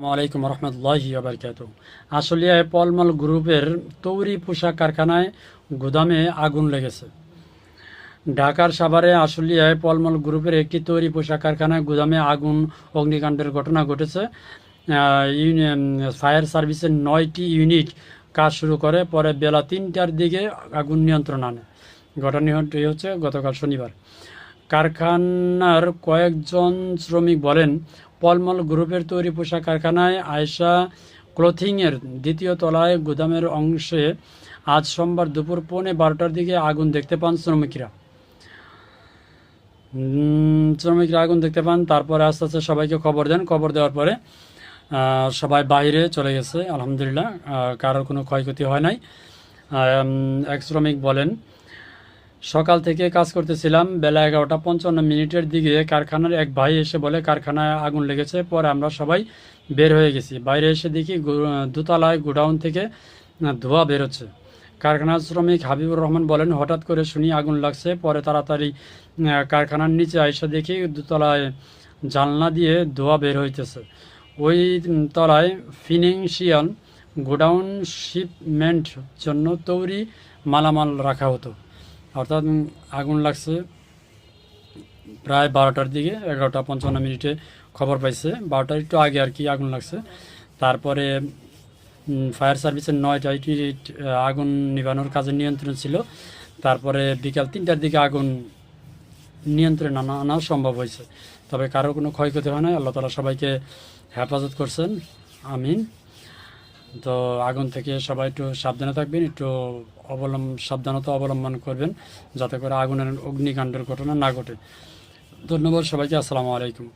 আসসালামাইকুম রহমতুল্লাহি বারকাতুহ। আশুলিয়ায় পলমল গ্রুপের তৈরি পোশাক কারখানায় গুদামে আগুন লেগেছে। ঢাকার সাভারে আশুলিয়ায় পলমল গ্রুপের একটি তৈরি পোশাক কারখানায় গুদামে আগুন অগ্নিকাণ্ডের ঘটনা ঘটেছে। ফায়ার সার্ভিসের 9টি ইউনিট কাজ শুরু করে, পরে বেলা 3টার দিকে আগুন নিয়ন্ত্রণ আনে। ঘটনাটি হচ্ছে গতকাল শনিবার। কারখানার কয়েকজন শ্রমিক বলেন, পলমল গ্রুপের তৈরি পোশাক কারখানায় আয়েশা ক্লথিংয়ের দ্বিতীয় তলায় গুদামের অংশে আজ সোমবার দুপুর 12:15টার দিকে আগুন দেখতে পান শ্রমিকরা। আগুন দেখতে পান, তারপরে আস্তে আস্তে সবাইকে খবর দেন। খবর দেওয়ার পরে সবাই বাইরে চলে গেছে। আলহামদুলিল্লাহ, কারোর কোনো ক্ষয়ক্ষতি হয় নাই। এক শ্রমিক বলেন, সকাল থেকে কাজ করতেছিলাম, বেলা 11:55 দিকে কারখানার এক ভাই এসে বলে কারখানায় আগুন লেগেছে। পরে আমরা সবাই বের হয়ে গেছি। বাইরে এসে দেখি দোতলায় গোডাউন থেকে ধোঁয়া বেরোচ্ছে। কারখানার শ্রমিক হাবিবুর রহমান বলেন, হঠাৎ করে শুনি আগুন লাগছে, পরে তাড়াতাড়ি কারখানার নিচে আইসা দেখি দোতলায় জানলা দিয়ে ধোঁয়া বের হইতেছে। ওই তলায় ফিনান্সিয়াল গোডাউন, শিপমেন্ট জন্য তৈরি মালামাল রাখা হতো। অর্থাৎ আগুন লাগছে প্রায় 12টার দিকে, 11:55 খবর পাইছে। 12টার একটু আগে আর কি আগুন লাগছে। তারপরে ফায়ার সার্ভিসের 9টা ইউনিট আগুন নিভানোর কাজে নিয়ন্ত্রণ ছিল। তারপরে বিকাল 3টার দিকে আগুন নিয়ন্ত্রণে আনা সম্ভব হয়েছে। তবে কারো কোনো ক্ষয়ক্ষতি হয় না। আল্লাহ তাআলা সবাইকে হেফাজত করছেন, আমিন। তো আগুন থেকে সবাই একটু সাবধানে থাকবেন, একটু সাবধানতা অবলম্বন করবেন, যাতে করে আগুনের অগ্নিকাণ্ডের ঘটনা না ঘটে। ধন্যবাদ সবাইকে। আসসালামু আলাইকুম।